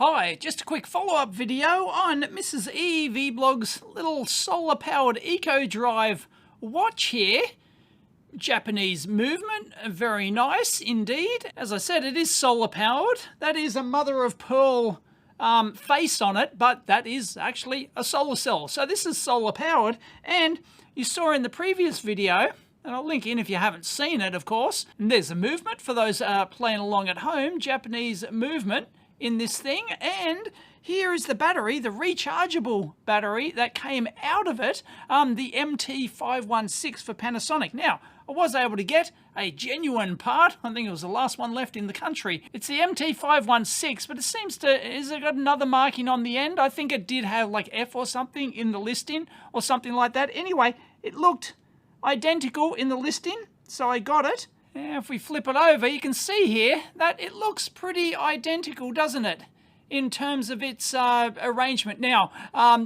Hi, just a quick follow-up video on Mrs. EV-Blog's little solar-powered EcoDrive watch here. Japanese movement, very nice indeed. As I said, it is solar-powered. That is a mother-of-pearl face on it, but that is actually a solar cell. So this is solar-powered, and you saw in the previous video, and I'll link in if you haven't seen it, of course, and there's a movement for those playing along at home, Japanese movement in this thing, and here is the battery, the rechargeable battery that came out of it, the MT516 for Panasonic. Now, I was able to get a genuine part. I think it was the last one left in the country. It's the MT516, but it seems to, has it got another marking on the end? I think it did have like F or something in the listing or something like that. Anyway, it looked identical in the listing, so I got it. Now, if we flip it over, you can see here that it looks pretty identical, doesn't it, in terms of its arrangement. Now,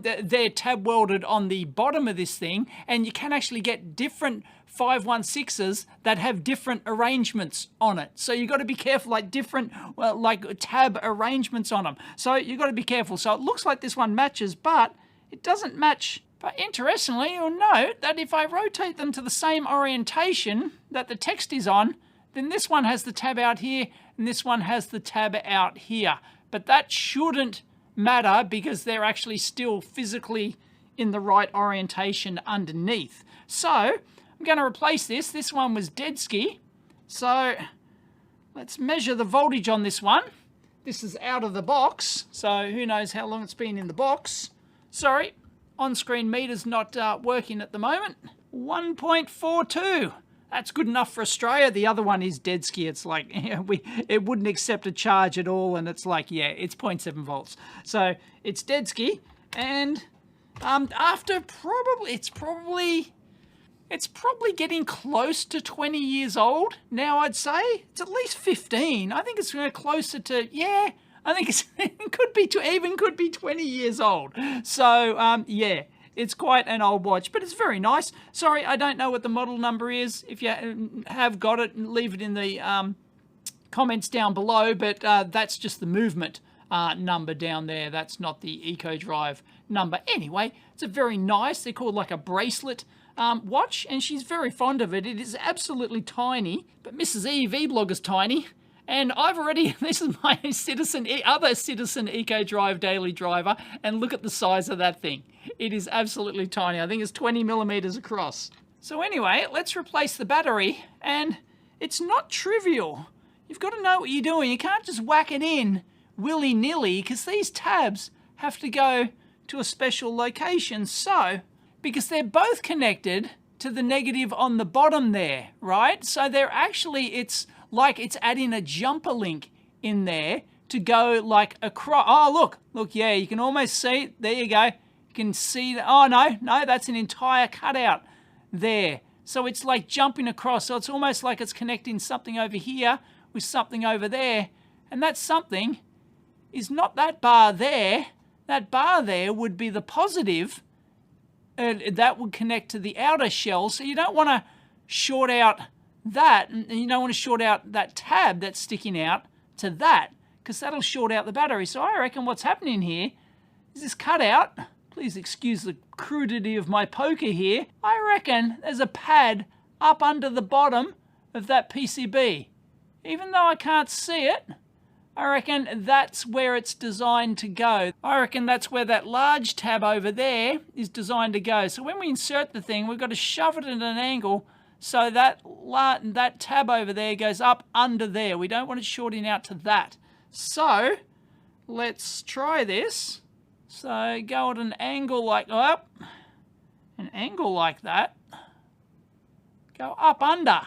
they're tab welded on the bottom of this thing, and you can actually get different 516s that have different arrangements on it. So you've got to be careful, like different like tab arrangements on them. So you've got to be careful. So it looks like this one matches, but it doesn't match. But interestingly, you'll note that if I rotate them to the same orientation that the text is on, then this one has the tab out here and this one has the tab out here. But that shouldn't matter because they're actually still physically in the right orientation underneath. So I'm going to replace this. This one was dead ski. So let's measure the voltage on this one. This is out of the box, so who knows how long it's been in the box. Sorry. On-screen meter's not working at the moment. 1.42. That's good enough for Australia. The other one is dead ski. It's like, it wouldn't accept a charge at all, and it's like, yeah, it's 0.7 volts. So it's dead ski, and after it's probably getting close to 20 years old now. I'd say it's at least 15. I think it's closer to, yeah. I think it could be 20 years old. So, yeah, it's quite an old watch, but it's very nice. Sorry, I don't know what the model number is. If you have got it, leave it in the comments down below, but that's just the movement number down there. That's not the EcoDrive number. Anyway, it's a very nice, they're called like a bracelet watch, and she's very fond of it. It is absolutely tiny, but Mrs. EV-Blog is tiny. And I've already, this is my other Citizen EcoDrive daily driver, and look at the size of that thing. It is absolutely tiny. I think it's 20 millimeters across. So anyway, let's replace the battery, and it's not trivial. You've got to know what you're doing. You can't just whack it in willy-nilly, because these tabs have to go to a special location. So, because they're both connected to the negative on the bottom there, right? So they're actually, it's like it's adding a jumper link in there to go like across. Oh, look, yeah, you can almost see it. There you go. You can see that. Oh, no, that's an entire cutout there. So it's like jumping across. So it's almost like it's connecting something over here with something over there. And that something is not that bar there. That bar there would be the positive. That would connect to the outer shell. So you don't want to short out that, and you don't want to short out that tab that's sticking out to that, because that'll short out the battery. So I reckon what's happening here is this cutout, please excuse the crudity of my poker here, I reckon there's a pad up under the bottom of that PCB. Even though I can't see it, I reckon that's where it's designed to go. I reckon that's where that large tab over there is designed to go. So when we insert the thing, we've got to shove it at an angle so that tab over there goes up under there. We don't want it shorting out to that. So let's try this. So go at an angle like that. Go up under.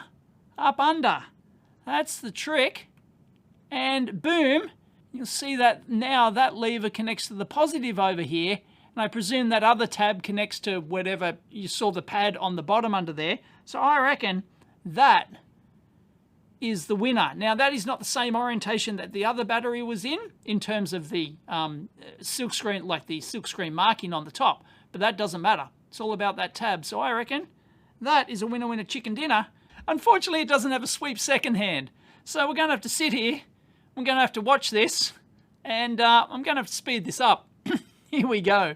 That's the trick. And boom, you'll see that now that lever connects to the positive over here. And I presume that other tab connects to whatever you saw the pad on the bottom under there. So I reckon that is the winner. Now that is not the same orientation that the other battery was in terms of the silkscreen, like the silkscreen marking on the top. But that doesn't matter. It's all about that tab. So I reckon that is a winner chicken dinner. Unfortunately, it doesn't have a sweep second hand. So we're going to have to sit here. We're going to have to watch this And I'm going to speed this up. Here we go.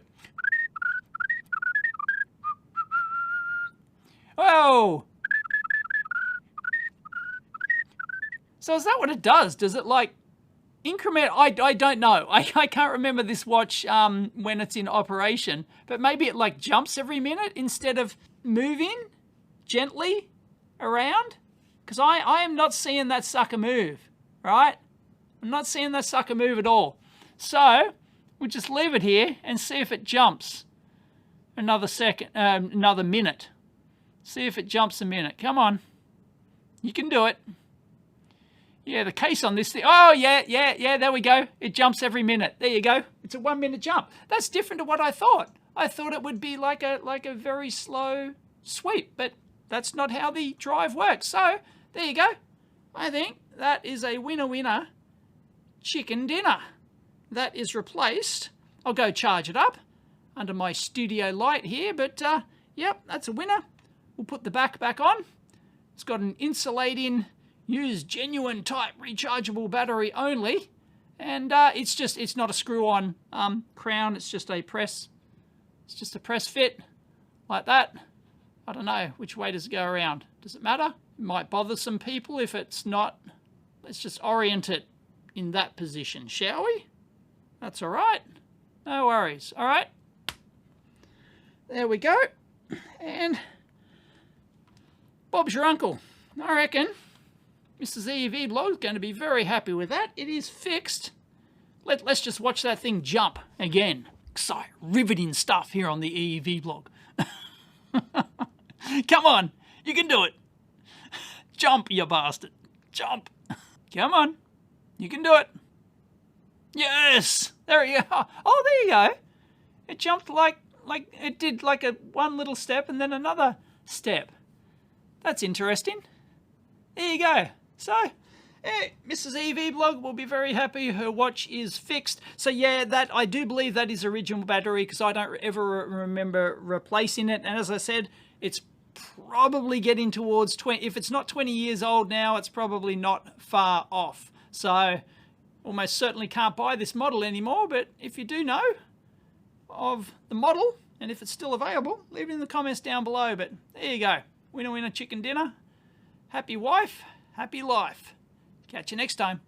Whoa! So is that what it does? Does it like increment? I don't know. I can't remember this watch when it's in operation, but maybe it like jumps every minute instead of moving gently around? Because I am not seeing that sucker move, right? I'm not seeing that sucker move at all. So we'll just leave it here and see if it jumps another second, another minute. See if it jumps a minute. Come on. You can do it. Yeah, the case on this thing. Oh, yeah, there we go. It jumps every minute. There you go. It's a 1 minute jump. That's different to what I thought. I thought it would be like a very slow sweep, but that's not how the drive works. So, there you go. I think that is a winner chicken dinner. That is replaced. I'll go charge it up under my studio light here, but yep, that's a winner. We'll put the back on. It's got an insulating, use genuine type rechargeable battery only, and it's not a screw-on crown. It's just a press. It's just a press fit like that. I don't know which way does it go around. Does it matter? It might bother some people if it's not. Let's just orient it in that position, shall we? That's all right. No worries. All right. There we go. And Bob's your uncle. I reckon Mrs. EV Blog is going to be very happy with that. It is fixed. Let's just watch that thing jump again. Exciting, riveting stuff here on the EV Blog. Come on, you can do it. Jump, you bastard. Jump. Come on, you can do it. Yes, there you go. Oh, there you go. It jumped like it did like a one little step and then another step. That's interesting. There you go. So, Mrs. EV Blog will be very happy. Her watch is fixed. So yeah, that I do believe that is original battery because I don't ever remember replacing it. And as I said, it's probably getting towards 20. If it's not 20 years old now, it's probably not far off. So almost certainly can't buy this model anymore. But if you do know of the model and if it's still available, leave it in the comments down below. But there you go. Winner chicken dinner. Happy wife, happy life. Catch you next time.